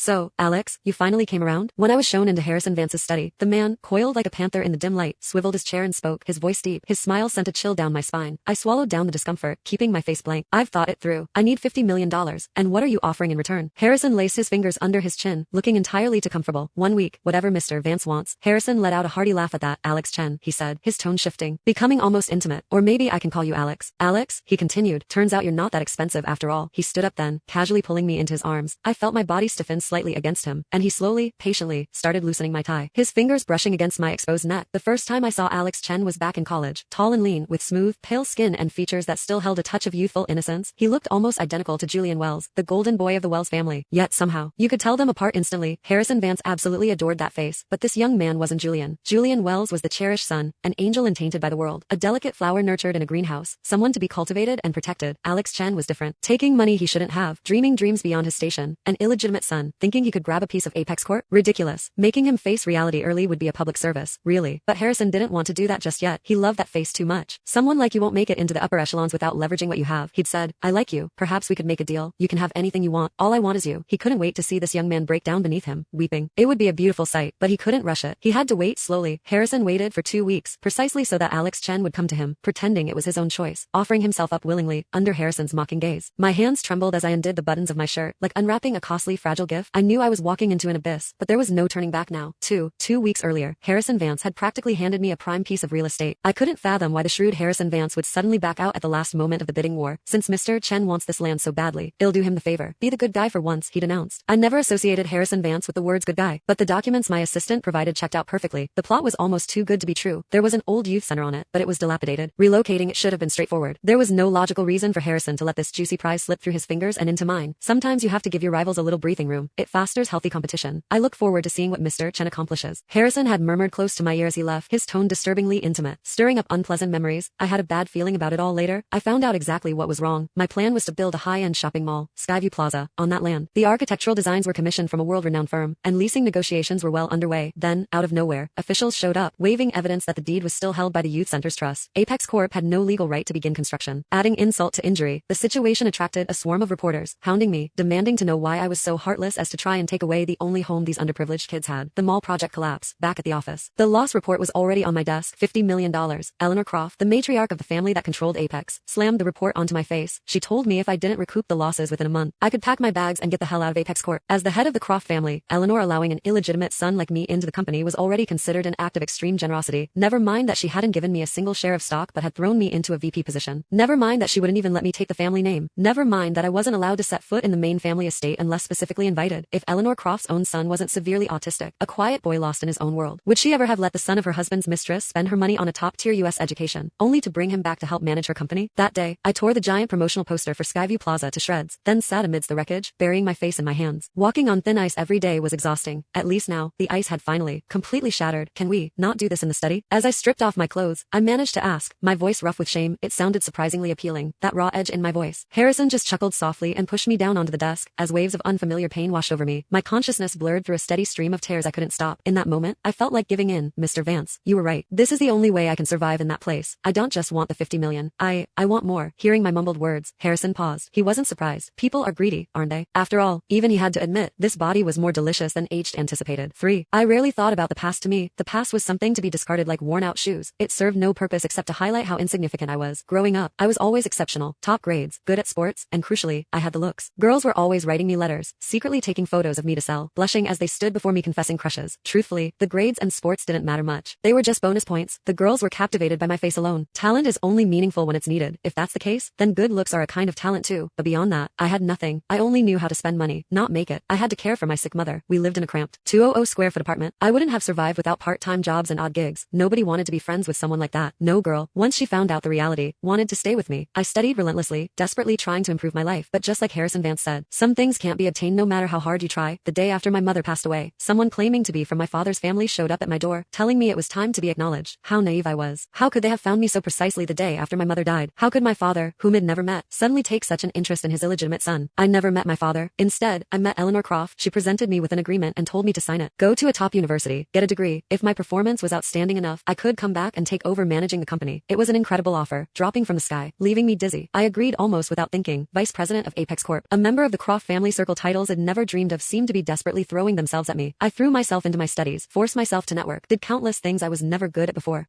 So, Alex, you finally came around? When I was shown into Harrison Vance's study, the man, coiled like a panther in the dim light, swiveled his chair and spoke, his voice deep. His smile sent a chill down my spine. I swallowed down the discomfort, keeping my face blank. I've thought it through. I need $50 million. And what are you offering in return? Harrison laced his fingers under his chin, looking entirely too comfortable. 1 week, whatever Mr. Vance wants. Harrison let out a hearty laugh at that. Alex Chen, he said, his tone shifting, becoming almost intimate. Or maybe I can call you Alex. Alex, he continued, turns out you're not that expensive after all. He stood up then, casually pulling me into his arms. I felt my body stiffen slightly against him, and he slowly, patiently, started loosening my tie. His fingers brushing against my exposed neck. The first time I saw Alex Chen was back in college, tall and lean, with smooth, pale skin and features that still held a touch of youthful innocence. He looked almost identical to Julian Wells, the golden boy of the Wells family. Yet somehow, you could tell them apart instantly. Harrison Vance absolutely adored that face, but this young man wasn't Julian. Julian Wells was the cherished son, an angel untainted by the world, a delicate flower nurtured in a greenhouse, someone to be cultivated and protected. Alex Chen was different, taking money he shouldn't have, dreaming dreams beyond his station, an illegitimate son, thinking he could grab a piece of Apex Corp. Ridiculous. Making him face reality early would be a public service, really. But Harrison didn't want to do that just yet. He loved that face too much. Someone like you won't make it into the upper echelons without leveraging what you have. He'd said, I like you. Perhaps we could make a deal. You can have anything you want. All I want is you. He couldn't wait to see this young man break down beneath him, weeping. It would be a beautiful sight, but he couldn't rush it. He had to wait slowly. Harrison waited for 2 weeks, precisely so that Alex Chen would come to him, pretending it was his own choice, offering himself up willingly, under Harrison's mocking gaze. My hands trembled as I undid the buttons of my shirt, like unwrapping a costly, fragile gift. I knew I was walking into an abyss, but there was no turning back now. 2 weeks earlier, Harrison Vance had practically handed me a prime piece of real estate. I couldn't fathom why the shrewd Harrison Vance would suddenly back out at the last moment of the bidding war. Since Mr. Chen wants this land so badly, it'll do him the favor. Be the good guy for once, he'd announced. I never associated Harrison Vance with the words good guy, but the documents my assistant provided checked out perfectly. The plot was almost too good to be true. There was an old youth center on it, but it was dilapidated. Relocating it should have been straightforward. There was no logical reason for Harrison to let this juicy prize slip through his fingers and into mine. Sometimes you have to give your rivals a little breathing room. It fosters healthy competition. I look forward to seeing what Mr. Chen accomplishes. Harrison had murmured close to my ear as he left, his tone disturbingly intimate, stirring up unpleasant memories. I had a bad feeling about it all later. I found out exactly what was wrong. My plan was to build a high-end shopping mall, Skyview Plaza, on that land. The architectural designs were commissioned from a world-renowned firm, and leasing negotiations were well underway. Then, out of nowhere, officials showed up, waving evidence that the deed was still held by the Youth Center's trust. Apex Corp had no legal right to begin construction. Adding insult to injury, the situation attracted a swarm of reporters, hounding me, demanding to know why I was so heartless as to try and take away the only home these underprivileged kids had. The mall project collapsed. Back at the office, the loss report was already on my desk. $50 million. Eleanor Croft, the matriarch of the family that controlled Apex, slammed the report onto my face. She told me if I didn't recoup the losses within a month, I could pack my bags and get the hell out of Apex Corp. As the head of the Croft family, Eleanor allowing an illegitimate son like me into the company was already considered an act of extreme generosity. Never mind that she hadn't given me a single share of stock but had thrown me into a VP position. Never mind that she wouldn't even let me take the family name. Never mind that I wasn't allowed to set foot in the main family estate unless specifically invited. If Eleanor Croft's own son wasn't severely autistic, a quiet boy lost in his own world, would she ever have let the son of her husband's mistress spend her money on a top-tier U.S. education, only to bring him back to help manage her company? That day, I tore the giant promotional poster for Skyview Plaza to shreds, then sat amidst the wreckage, burying my face in my hands. Walking on thin ice every day was exhausting. At least now, the ice had finally, completely shattered. Can we not do this in the study? As I stripped off my clothes, I managed to ask, my voice rough with shame. It sounded surprisingly appealing, that raw edge in my voice. Harrison just chuckled softly and pushed me down onto the desk, as waves of unfamiliar pain washed over me. My consciousness blurred through a steady stream of tears I couldn't stop. In that moment, I felt like giving in. Mr. Vance, you were right. This is the only way I can survive in that place. I don't just want the 50 million. I want more. Hearing my mumbled words, Harrison paused. He wasn't surprised. People are greedy, aren't they? After all, even he had to admit, this body was more delicious than aged anticipated. 3. I rarely thought about the past. To me, the past was something to be discarded like worn-out shoes. It served no purpose except to highlight how insignificant I was. Growing up, I was always exceptional, top grades, good at sports, and crucially, I had the looks. Girls were always writing me letters, secretly taking photos of me to sell, blushing as they stood before me confessing crushes. Truthfully, the grades and sports didn't matter much. They were just bonus points. The girls were captivated by my face alone. Talent is only meaningful when it's needed. If that's the case, then good looks are a kind of talent too. But beyond that, I had nothing. I only knew how to spend money, not make it. I had to care for my sick mother. We lived in a cramped, 200 square foot apartment. I wouldn't have survived without part-time jobs and odd gigs. Nobody wanted to be friends with someone like that. No girl, once she found out the reality, wanted to stay with me. I studied relentlessly, desperately trying to improve my life. But just like Harrison Vance said, some things can't be obtained no matter how hard you try. The day after my mother passed away, someone claiming to be from my father's family showed up at my door, telling me it was time to be acknowledged. How naive I was. How could they have found me so precisely the day after my mother died? How could my father, whom I'd never met, suddenly take such an interest in his illegitimate son? I never met my father. Instead, I met Eleanor Croft. She presented me with an agreement and told me to sign it. Go to a top university, get a degree. If my performance was outstanding enough, I could come back and take over managing the company. It was an incredible offer, dropping from the sky, leaving me dizzy. I agreed almost without thinking. Vice president of Apex Corp, a member of the Croft family circle, titles I'd never dreamed of seemed to be desperately throwing themselves at me. I threw myself into my studies, forced myself to network, did countless things I was never good at before.